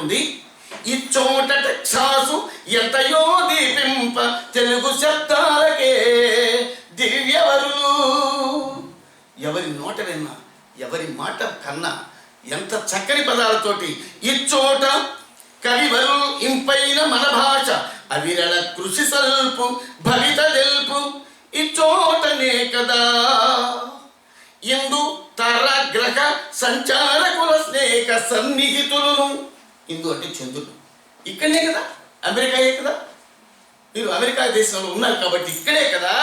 ఉంది. ఇచ్చోట టెక్సాసు ఎంతయో దీపింప తెలుగు శబ్దాలకే దివ్యవరులు. ఎవరి నోట విన్నా, ఎవరి మాట కన్నా ఎంత చక్కని పదాలతోటి ఇచ్చోట కవివరు ఇంపైన మన భాష అవిరళ కృషి సల్పు భవిత తెలుపు ఇచ్చోటనే కదా ఇందు తర గ్రహ సంచారకుల స్నేహ సన్నిహితులను. ఇందు అంటే చంద్రుడు, ఇక్కడనే కదా, అమెరికాయే కదా. మీరు అమెరికా దేశంలో ఉన్నారు కాబట్టి ఇక్కడే కదా.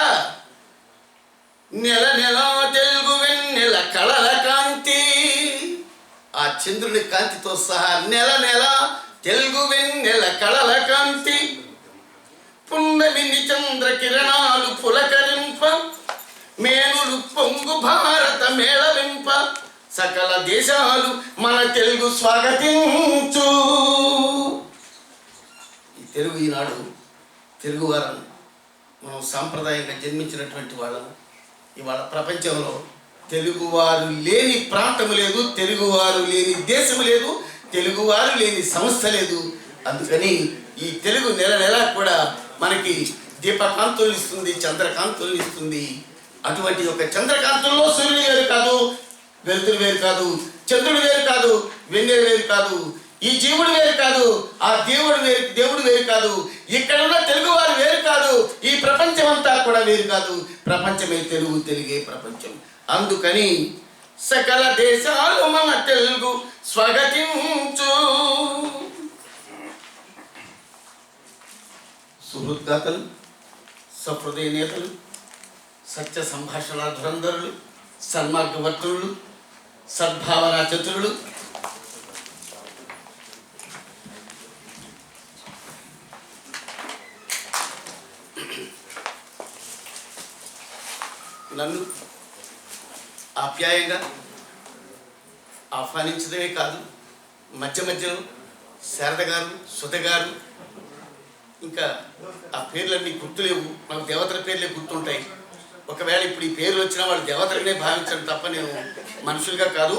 నెల నెల తెలుగు వెన్నెల కళల కాంతి, ఆ చంద్రుని కాంతితో సహా నెల నెల తెలుగు వెన్నెల కళల కాంతి. పున్నమిని చంద్ర కిరణాలు పులకరింప మేనులు పొంగు భారత మేళవింప సకల దేశాలు మన తెలుగు స్వాగతించు. ఈ తెలుగు ఈనాడు తెలుగువారం మనం సాంప్రదాయంగా జన్మించినటువంటి వాళ్ళం. ఇవాళ ప్రపంచంలో తెలుగువారు లేని ప్రాంతము లేదు, తెలుగువారు లేని దేశము లేదు, తెలుగువారు లేని సంస్థ లేదు. అందుకని ఈ తెలుగు నెల నెల కూడా మనకి దీపకాంతులు ఇస్తుంది, చంద్రకాంతులు ఇస్తుంది. అటువంటి ఒక చంద్రకాంతుల్లో సూర్యుడు వేరు కాదు, వెలుతురు వేరు కాదు, చంద్రుడు వేరు కాదు, వెన్నెల వేరు కాదు, ఈ జీవుడు వేరు కాదు, ఆ దేవుడు వేరు కాదు, ఇక్కడున్న తెలుగువారు వేరు కాదు, ఈ ప్రపంచం అంతా కూడా వేరు కాదు. ప్రపంచమే తెలుగు, తెలుగే ప్రపంచం. అందుకని సకల దేశాలు మన తెలుగు స్వాగతించు. సుహృద్గాతలు, సహృదయ నేతలు, సత్య సంభాషణ ధురంధరులు, సన్మార్గవర్తులు, సద్భావన చతురులు, నన్ను ఆప్యాయంగా ఆహ్వానించడమే కాదు, మధ్య మధ్యలో శారద గారు, సుధ గారు, ఇంకా ఆ పేర్లన్నీ గుర్తులేవు, నాకు దేవతల పేర్లే గుర్తుంటాయి. ఒకవేళ ఇప్పుడు ఈ పేర్లు వచ్చినా వాళ్ళు దేవతలనే భావించడం తప్ప నేను మనుషులుగా కాదు.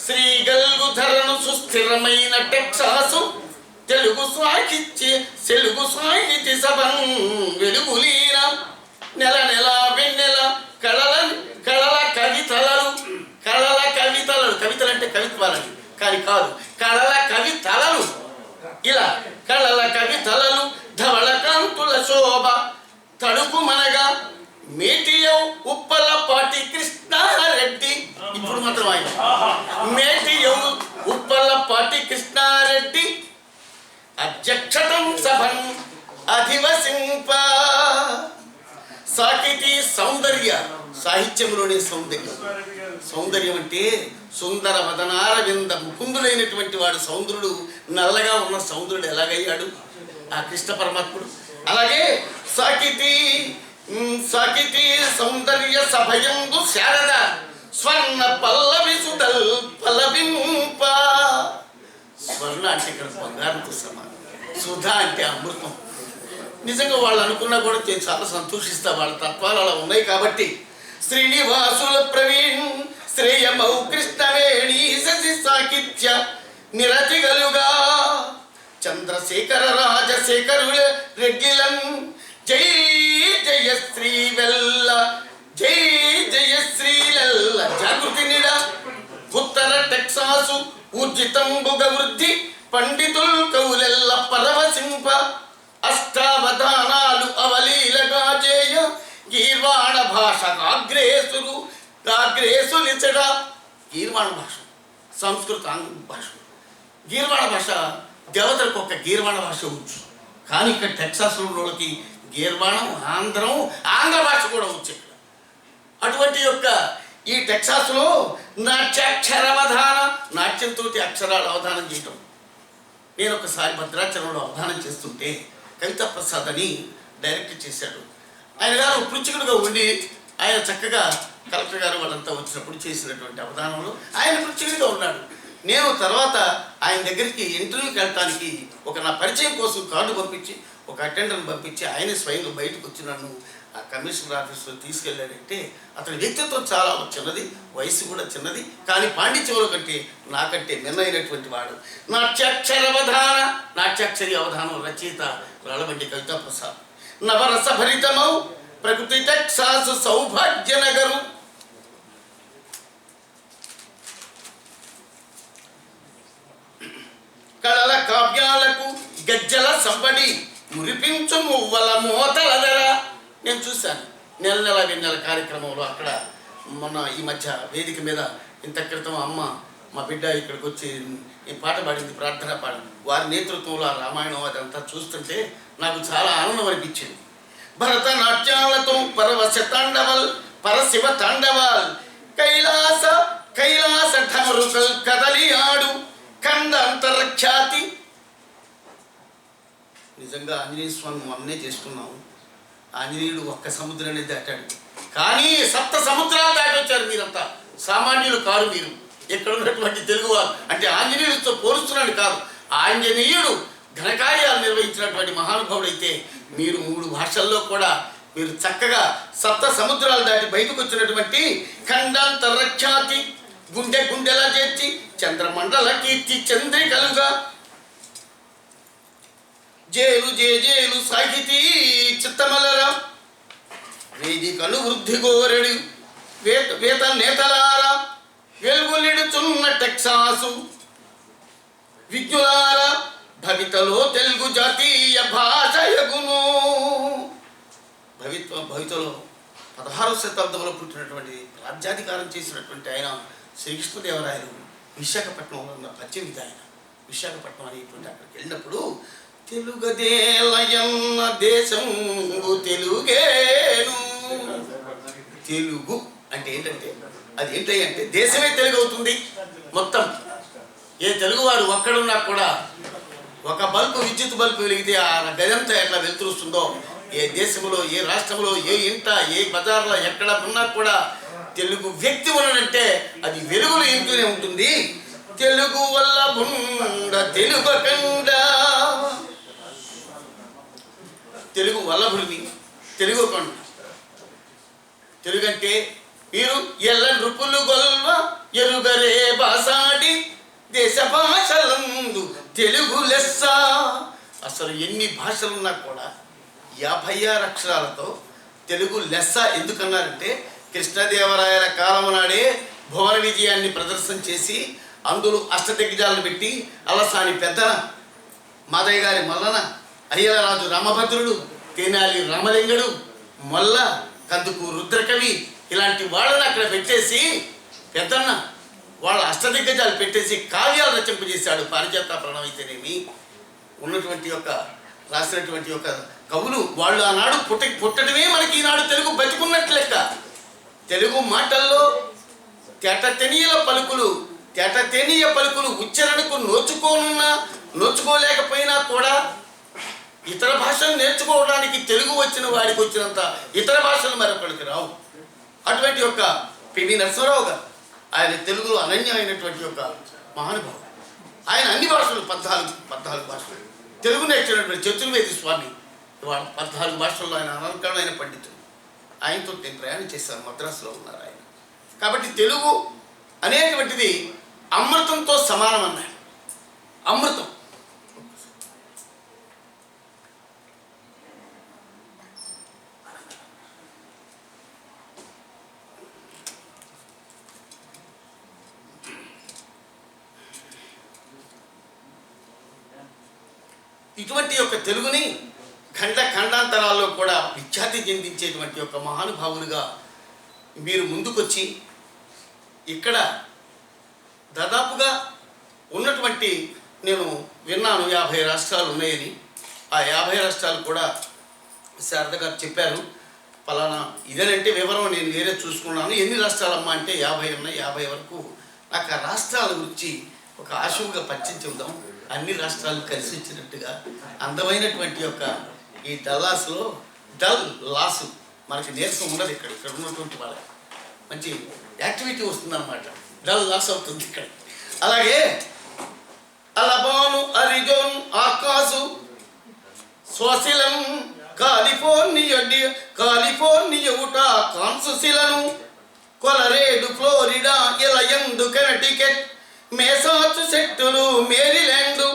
శ్రీ గల్గు ధరను సుస్థిరమైన టెక్సాసు తెలుగు సాహిత్య సభను వెలుగులీన నెల నెల వెన్నెల కళల కవితలలు. కవితలు అంటే కవిత్వాలని కానీ కాదు, కళల కవితలలు. ఇలా కళల కవితలలు ధవళ కాంతుల శోభ తడుకు మనగా మేటియం ఉప్పలపాటి కృష్ణారెడ్డి. ఇప్పుడు మాత్రం ఆయన మేటియం ఉప్పలపాటి కృష్ణారెడ్డి అధ్యక్షతం సభన్ అధివసింప. సాకితి సౌందర్య, సాహిత్యంలోనే సౌందర్యం. సౌందర్యం అంటే సుందర వదనారవింద ముకుందులైనటువంటి వాడు సౌందర్యుడు. నల్లగా ఉన్న సౌందర్యుడు ఎలాగయ్యాడు? ఆ కృష్ణ పరమాత్ముడు. అలాగే సాకితి సౌందర్య సభయందు శారద స్వర్ణ పల్లవి సుధల్ పల్లవింప. స్వర్ణ అంటే ఇక్కడ బంగారంతో సమానం, సుధా అంటే అమృతం. నిజంగా వాళ్ళు అనుకున్నా కూడా నేను చాలా సంతోషిస్తా, వాళ్ళ తత్వాలు అలా ఉన్నాయి కాబట్టి. శ్రీనివాసుల ప్రవీణ్ శ్రేయమౌ కృష్ణవేణి శశి సాహిత్య నిరతిగలుగా చంద్రశేఖర రాజశేఖరుల రెడ్డిలం జై జయ శ్రీవెల్ల జై జయ శ్రీలల్ల జాగృతి నిడ ఉత్తర టెక్సాసు ఊర్జితంబుగ వృద్ధి పండితుల్ కవులెల్ల పరవశింప అష్టావధానాలు అవలీలగా చేయ గీర్వాణ భాష ఆగ్రేసులిచడ. గీర్వాణ భాష సంస్కృత భాష, గీర్వాణ భాష దేవతలకు ఒక గీర్వాణ భాష వచ్చు. కానీ ఇక్కడ టెక్సాస్లో వాళ్ళకి గీర్వాణం, ఆంధ్ర భాష కూడా వచ్చు ఇక్కడ. అటువంటి యొక్క ఈ టెక్సాస్లో నాట్యాక్షరవధాన, నాట్యంతో అక్షరాలు అవధానం చేయటం. నేను ఒకసారి భద్రాచలంలో అవధానం చేస్తుంటే కవితా ప్రసాద్ అని డైరెక్ట్ చేశాడు. ఆయన గారు పృచ్ఛకుడుగా ఉండి ఆయన చక్కగా కలెక్టర్ గారు వాళ్ళంతా వచ్చినప్పుడు చేసినటువంటి అవధానంలో ఆయన పృచ్ఛకుడిగా ఉన్నాడు. నేను తర్వాత ఆయన దగ్గరికి ఇంటర్వ్యూకి వెళ్ళటానికి నా పరిచయం కోసం కార్డు పంపించి ఒక అటెండర్ని పంపించి ఆయన స్వయంగా బయటకు వచ్చి నన్ను ఆ కమిషనర్ ఆఫీస్లో తీసుకెళ్ళాడంటే అతని వ్యక్తిత్వం చాలా చిన్నది, వయసు కూడా చిన్నది, కానీ పాండిత్యంలో కంటే నాకంటే మిన్నైనటువంటి వాడు. నాట్యాక్షరి అవధానం రచయిత రాళ్ళబండి కవితా ప్రసాద్. నవరస భరితమౌ ప్రకృతి టెక్సాసు సౌభాగ్య నగరు. కళల కావ్యాలకు గజ్జల సంబడి మురిపించు మువ్వల మోతల ధర. నేను చూశాను నెల వెన్నెల కార్యక్రమంలో. అక్కడ మొన్న ఈ మధ్య వేదిక మీద ఇంత క్రితం అమ్మ మా బిడ్డ ఇక్కడికి వచ్చి ఈ పాట పాడింది, ప్రార్థన పాడింది. వారి నేతృత్వంలో ఆ రామాయణం అదంతా చూస్తుంటే నాకు చాలా ఆనందం అనిపించింది. భరతనాట్యాలతో పరవశ తాండవల్ పరశివ తాండవల్ కైలాస ఢమరుకల్ కదలి ఆడు ఖండ అంతరఖ్యాతి. నిజంగా ఆంజనేయ స్వామి మొన్నే చేసుకున్నాము. ఆంజనేయుడు ఒక్క సముద్రాన్ని దాటాడు, కానీ 7 సముద్రాలు దాటొచ్చారు. మీరంతా సామాన్యులు కారు. మీరు ఇక్కడ ఉన్నటువంటి తెలుగువారు. అంటే ఆంజనేయుడితో పోలుస్తున్నాడు కాదు, ఆంజనేయుడు ఘనకార్యాలు నిర్వహించినటువంటి మహానుభావుడు. అయితే మీరు 3 భాషల్లో కూడా మీరు చక్కగా 7 సముద్రాలు దాటి బయటకు వచ్చినటువంటి ఖండాంతరఖ్యాతి, గుండెలా చేర్చి చంద్రమండల కీర్తి చంద్రికలుగా జేలు సాహితీ చిత్తమలర వేదికలు వృద్ధి కోరెడు వేత నేతలార వెలుగులిడుచున్న టెక్సాసు విజ్ఞులార భవితలో తెలుగు జాతీయ భాషయగును. భవితలో 16వ శతాబ్దంలో పుట్టినటువంటి రాజ్యాధికారం చేసినటువంటి ఆయన శ్రీకృష్ణదేవరాయలు విశాఖపట్నంలో ఉన్న పశ్చిమిది. ఆయన విశాఖపట్నం అనేటువంటి అక్కడికి వెళ్ళినప్పుడు తెలుగదేలయన్న దేశం తెలుగేను. తెలుగు అంటే ఏంటంటే అది ఏంటంటే దేశమే తెలుగు అవుతుంది. మొత్తం ఏ తెలుగువాడు ఒక్కడున్నా కూడా ఒక బల్బు విద్యుత్ బల్బు వెలిగితే ఆ గదంతా ఎట్లా వెలుతురుస్తుందో, ఏ దేశంలో ఏ రాష్ట్రంలో ఏ ఇంట ఏ బజార్లో ఎక్కడ ఉన్నా కూడా తెలుగు వ్యక్తి ఉన్నాడంటే అది వెలుగులు ఇంటూనే ఉంటుంది. తెలుగు వల్ల బుండ తెలుగు కండ, తెలుగు వల్లభుడిని తెలుగు కొండ. తెలుగు అంటే మీరు ఎల్ల నృపులు గొల్వ ఎరుగరే బాసాడి దేశ భాషలందు తెలుగు లెస్స. అసలు ఎన్ని భాషలున్నా కూడా 56 అక్షరాలతో తెలుగు లెస్స ఎందుకన్నారంటే కృష్ణదేవరాయల కాలం నాడే భువన విజయాన్ని ప్రదర్శన చేసి అందులో అష్టదిగ్గజాలను పెట్టి అలసాని పెద్దన, మాదయ్య గారి మల్లన, అయ్యలరాజు రామభద్రుడు, తేనాలి రామలింగడు, మొల్ల, కందుకు రుద్రకవి ఇలాంటి వాళ్ళని అక్కడ పెట్టేసి పెద్దన్న వాళ్ళ అష్టదిగ్గజాలు పెట్టేసి కావ్యాలు రచింపజేశాడు. పారిజాత ప్రణం అయితేనేమి ఉన్నటువంటి యొక్క రాసినటువంటి యొక్క కవులు వాళ్ళు ఆనాడు పుట్టడమే మనకి ఈనాడు తెలుగు బతికున్నట్లు లెక్క. తెలుగు మాటల్లో తేటతెనియ పలుకులు ఉచ్చారణకు నోచుకోలేకపోయినా కూడా ఇతర భాషలు నేర్చుకోవడానికి తెలుగు వచ్చిన వాడికి వచ్చినంత ఇతర భాషలు మరొకరికి రావు. అటువంటి యొక్క పివి నరసింహారావు గారు ఆయన తెలుగులో అనన్యమైనటువంటి యొక్క మహానుభావుడు. ఆయన అన్ని భాషలు 14 భాషలు తెలుగు నేర్చినటువంటి చతుర్వేది స్వామి ఇవాళ 14 భాషల్లో ఆయన అనర్గళమైన పండితుడు. ఆయనతో నేను ప్రయాణం చేశాను, మద్రాసులో ఉన్నారు ఆయన. కాబట్టి తెలుగు అనేటువంటిది అమృతంతో సమానం అన్నాడు. అమృతం ఇటువంటి యొక్క తెలుగుని ఖండాంతరాల్లో కూడా విఖ్యాతి చెందించేటువంటి యొక్క మహానుభావులుగా మీరు ముందుకొచ్చి ఇక్కడ దాదాపుగా ఉన్నటువంటి నేను విన్నాను 50 రాష్ట్రాలు ఉన్నాయని. ఆ 50 రాష్ట్రాలు కూడా శారద గారు చెప్పారు. ఫలానా ఇదేనంటే వివరం నేను వేరే చూసుకున్నాను. ఎన్ని రాష్ట్రాలమ్మా అంటే 50 ఉన్నాయి. 50 వరకు నాకు ఆ రాష్ట్రాల గురించి ఒక ఆశువుగా పరిచయం చెబుదాం. అన్ని రాష్ట్రాలు కలిసి వచ్చినట్టుగా అందమైనటువంటి యొక్క ఈ డల్లాస్లో లాసు మనకి నీరసం ఉండదు. ఇక్కడ ఉన్నటువంటి వాళ్ళకి మంచి యాక్టివిటీ వస్తుందన్నమాట. లాస్ అవుతుంది ఇక్కడ. అలాగే అలబాను అరిజోన్ ఆకాశు స్వశిలం కాలిఫోర్నియా కాన్సుసిలను కొలరేడు ఫ్లోరిడా ఇలయందు కెనటికెట్ మేసాచుసెట్టులు మేరీల్యాండు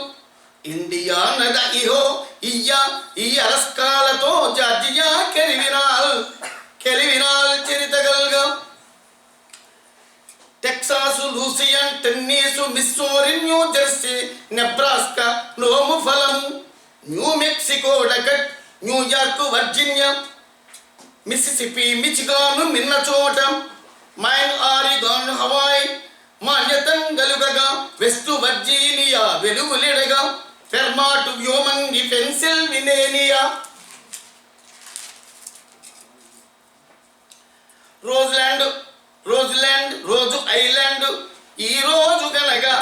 ఇండియా నద ఇహో ఈ అలస్కాలతో జార్జియా కెలివినాల్ చరితగల్గా టెక్సాసు లూసియన్ Tennessee Missouri New Jersey Nebraska నోము ఫలము న్యూ మెక్సికో డకట్ న్యూయార్క్ వర్జీనియా మిసిసిపి మిచిగాను మిన్నచోట మైన్ ఆరిగాన్ హవాయ్ మాన్యతం గలుగగా వెస్ట్ వర్జీనియా వెలుగులిడగా ఫెర్మాట్ వ్యోమంగి పెన్సిల్వేనియా రోజు ఐలాండ్ ఈ రోజు గనగా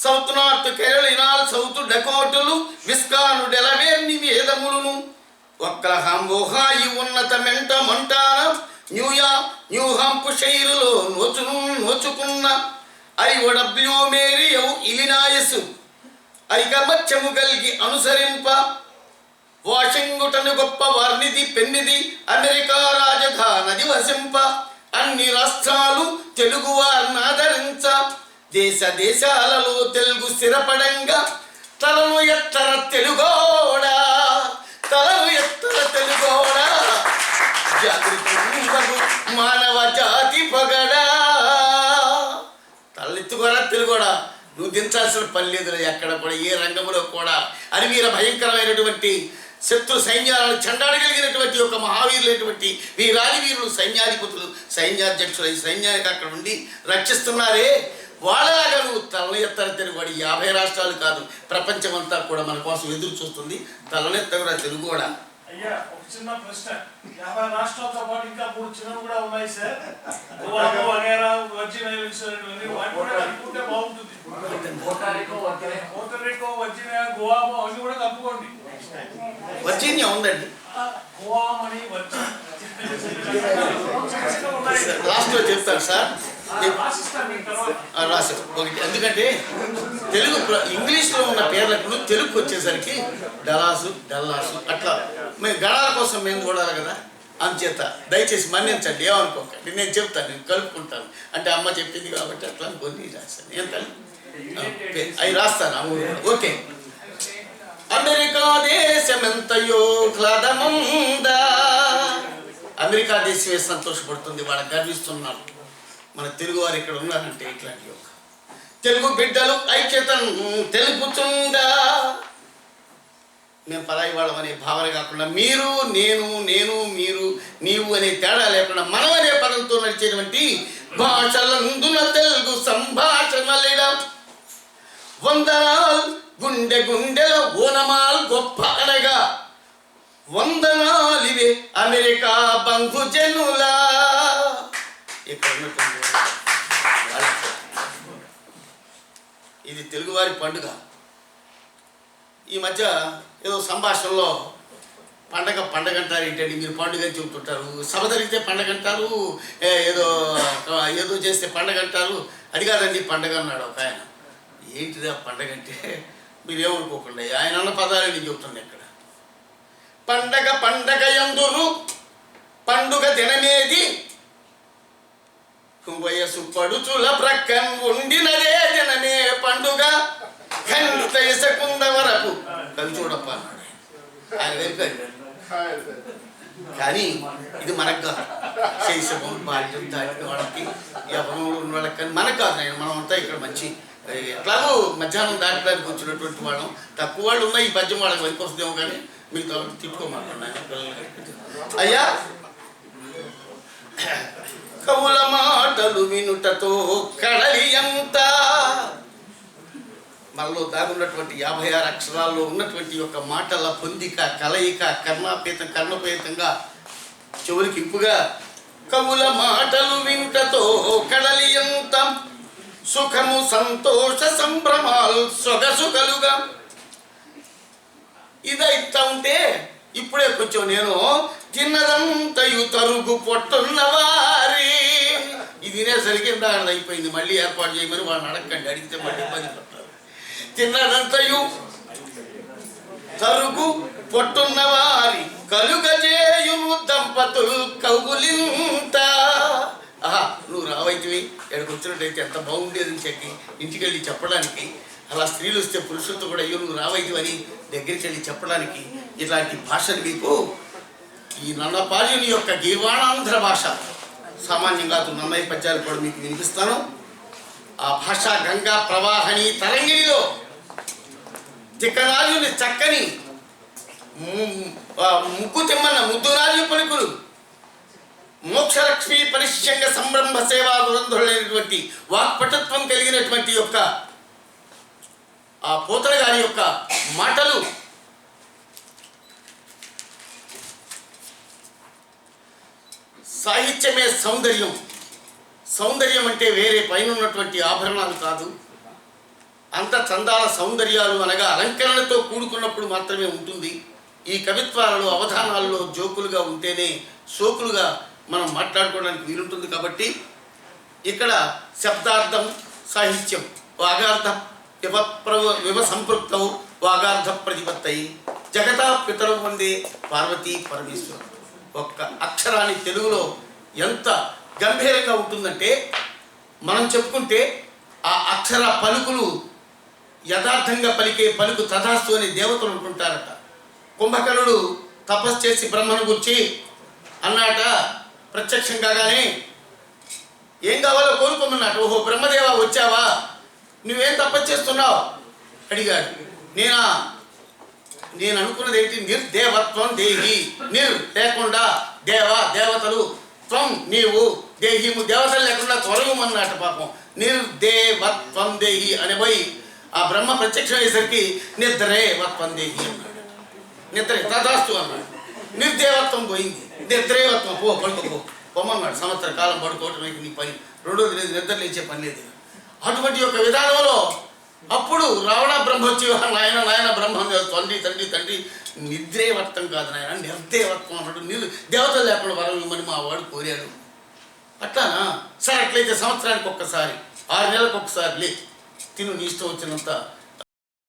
సౌత్ నార్త్ కెరోలినాల్ సౌత్ డకోటలు విస్కాను డెలవేర్ నివేదములను ఒక్లహాంబోహాయి ఉన్నత మెంట మొంటానా న్యూ హాంప్షైరులో నోచుకున్న ఐఓడబ్ల్యూ మేరియవు ఇలినాయస్ ఐకమత్యము గల్గి అనుసరింప వాషింగ్టన్ గొప్ప వార్నిది పెన్నిది అమెరికా రాజధానది వసింప అన్ని రాష్ట్రాలు తెలుగు వారిని ఆదరించ దేశాలలో తెలుగు స్థిరపడంగా తలను ఎత్తర తెలుగోడా మానవ జాతి పొగడా తలెత్తుకోరా తెలుగోడా నువ్వు దించాల్సిన పని లేదు ఎక్కడ కూడా ఏ రంగంలో కూడా అనివీర భయంకరమైనటువంటి శత్రు సైన్యాలను చెండాడగలిగినటువంటి ఒక మహావీరులైనటువంటి వీరాది వీరులు సైన్యాధిపతులు సైన్యాధ్యక్షులు ఈ సైన్యానికి అక్కడ ఉండి రక్షిస్తున్నారే వాళ్ళలాగా నువ్వు తలనెత్తర తెలుగువాడు 50 రాష్ట్రాలు కాదు ప్రపంచమంతా కూడా మన కోసం ఎదురు చూస్తుంది తలనెత్తగరా తెలుగు కూడా అయ్యా ఒక చిన్న ప్రశ్న 50 రాష్ట్రాలతో పాటు ఇంకా 3 చిన్నవి కూడా ఉన్నాయి సార్ గోవా వగైరా వర్జిన్ ఐలాండ్స్ వాటి కూడా కలుపుకుంటే బాగుంటుంది పోర్టరికో వర్జినియా గోవా అవి కూడా కలుపుకోండి వర్జీనియా ఉందండి గోవా అని వర్జిన్ లాస్ట్లో చెప్తాను సార్ రాశారు ఒకటి ఎందుకంటే తెలుగు ఇంగ్లీష్లో ఉన్న పేర్లకు తెలుగుకి వచ్చేసరికి డల్లాసు అట్లా మేము గణాల కోసం మేము చూడాలి కదా అంచేత దయచేసి మన్నించండి ఏమనుకోకండి నేను చెప్తాను నేను కలుపుకుంటాను అంటే అమ్మ చెప్పింది కాబట్టి అట్లా కొన్ని రాస్తాను ఏం తల్లి అవి రాస్తాను ఓకే అమెరికా దేశమెంతయో క్లదముందా అమెరికా దేశమే సంతోషపడుతుంది వాళ్ళకి గర్విస్తున్నారు మన తెలుగు వారు ఇక్కడ ఉన్నారంటే ఇట్లాంటి ఒక తెలుగు బిడ్డలు ఐక్యతను తెలుపుతుందా మేము పరాయి వాళ్ళం అనే భావన కాకుండా మీరు నేను మీరు నీవు అనే తేడా లేకుండా మనం అనే పదంతో నడిచేటువంటి భాషలందున తెలుగు సంభాషణలిడం వందనాల్ గుండెలో ఓనమాల్ గొప్ప అనగా వందనాలివే అమెరికా బంధుజనులా ఇక్కడ ఉన్నటువంటి ఇది తెలుగువారి పండుగ ఈ మధ్య ఏదో సంభాషణలో పండగ అంటారు ఏంటండి మీరు పండుగ అని చెబుతుంటారు సభ జరిగితే పండగ అంటారు ఏదో చేస్తే పండగ అంటారు అది కాదండి పండగ అన్నాడు ఒక ఆయన ఏంటిది ఆ పండగ అంటే మీరేమనుకోకుండా ఆయన అన్న పదాలు నేను చెబుతుంది ఇక్కడ పండగ ఎందురు పండుగ దినమేది వయసు పడుచుల ప్రక్కన్ ఉండినదే దినమే పండుగ కంటైసకుంద వరకు కవి చూడప్ప ఆయన వెళ్ళిపోయాడు కానీ ఇది మనకు కాదు శైశవం బాల్యం దాటిన వాళ్ళకి యవనంలో ఉన్న వాళ్ళకి కానీ మనకు కాదు మనం అంతా ఇక్కడ మంచి ఎట్లాగో మధ్యాహ్నం దాటిడానికి వచ్చినటువంటి వాళ్ళం తక్కువ వాళ్ళు ఉన్న ఈ పద్యం వాళ్ళకి వెనక వస్తుందేమో కానీ మీతో తిట్టుకోమాటన్నాను అయ్యా కవుల మాటలు వినుటతో కడలి ఎంత మనలో దాగున్నటువంటి 56 అక్షరాల్లో ఉన్నటువంటి ఒక మాటల పొందిక కలయిక కర్ణోపేతంగా చెవులకి ఇంపుగా కవుల మాటలు వినుటతో కడలి ఎంత సుఖము సంతోష సంభ్రమాలు సొగసు కలుగా ఇదైతా ఉంటే ఇప్పుడే కొంచెం నేను తిన్నదంతయు తరుగు పొట్టున్నవారి ఇది తినేసరికి దాని అయిపోయింది మళ్ళీ ఏర్పాటు చేయమని వాళ్ళని అడగండి అడిగితే మళ్ళీ ఇబ్బంది పడతారు తిన్నదంతయు తరుగు పొట్టున్నవారి కలుగ కౌగులింత. ఆహా, నువ్వు రావైతివి, ఇక్కడికి వచ్చినట్టయితే ఎంత బాగుండేదని చెప్పి ఇంటికి వెళ్ళి చెప్పడానికి, అలా స్త్రీలు వస్తే పురుషులతో కూడా అయ్యో నువ్వు రావైతివి అని దగ్గరికి వెళ్ళి చెప్పడానికి ఇలాంటి భాషలు మీకు ఈ నన్నపార్యుని యొక్క గీర్వాణాంధ్ర భాష, సామాన్యంగా నన్నయ్య పద్యాలు కూడా మీకు వినిపిస్తాను. ఆ భాష గంగా ప్రవాహని తరంగిణిలో చిక్కరాజుని చక్కని ముక్కు తిమ్మన్న ముద్దురాజు పలుకులు, మోక్షలక్ష్మి పరిశ్యంగ సంరంభ సేవా దురంధులైనటువంటి వాక్పటత్వం కలిగినటువంటి యొక్క ఆ పోతన గారి యొక్క మాటలు సాహిత్యమే సౌందర్యం. సౌందర్యం అంటే వేరే పైన ఉన్నటువంటి ఆభరణాలు కాదు. అంత చందాల సౌందర్యాలు అనగా అలంకరణతో కూడుకున్నప్పుడు మాత్రమే ఉంటుంది. ఈ కవిత్వాలలో అవధానాల్లో జోకులుగా ఉంటేనే సోకులుగా మనం మాట్లాడుకోవడానికి వీలుంటుంది. కాబట్టి ఇక్కడ శబ్దార్థం సాహిత్యం వాగార్థ వివ సంపృక్తౌ వాగార్థ ప్రతిపత్తయి జగతా పితరు వందే పార్వతీ పరమేశ్వరం. ఒక్క అక్షరాన్ని తెలుగులో ఎంత గంభీరంగా ఉంటుందంటే, మనం చెప్పుకుంటే ఆ అక్షర పలుకులు యథార్థంగా పలికే పలుకు తథాస్తు అని దేవతలు అనుకుంటారట. కుంభకర్ణుడు తపస్సు చేసి బ్రహ్మను గుర్చి అన్నాట, ప్రత్యక్షం కాగానే ఏం కావాలో కోరుకోమన్నట. ఓహో బ్రహ్మదేవా వచ్చావా, నువ్వేం తపస్సు చేస్తున్నావు అడిగాడు. నేను అనుకున్నది ఏంటి, నిర్దేవత్వం దేహి, నిర్ లేకుండా దేవ దేవతలు, త్వం నీవు, దేహిము దేవతలు లేకుండా త్వరగమన్నట. పాపం నిర్దేవత్వం దేహి అని పోయి ఆ బ్రహ్మ ప్రత్యక్షం అయ్యేసరికి నిద్రే వత్వం దేహి అన్నాడు. నిద్రే తథాస్తు అన్నాడు. నిర్దేవత్వం పోయింది, నిద్రేవత్వం పో పడుకోపో పొమ్మన్నాడు. సంవత్సర కాలం పడుకోవటం నీ పని, రెండోది లేదు, నిద్ర లేచే పని లేదు. అటువంటి యొక్క విధానంలో అప్పుడు రావణ బ్రహ్మ వచ్చి నాయన బ్రహ్మ తండ్రి నిద్రేవత్వం కాదు నాయన, నిర్దేవత్వం అన్నాడు. దేవతలు లేకుండా వరం ఇమ్మని మా వాడు కోరాడు. అట్లానా, సరే అట్లయితే సంవత్సరానికి ఒక్కసారి 6 నెలలకు ఒక్కసారి లే తిను, నీ ఇష్టం వచ్చినంత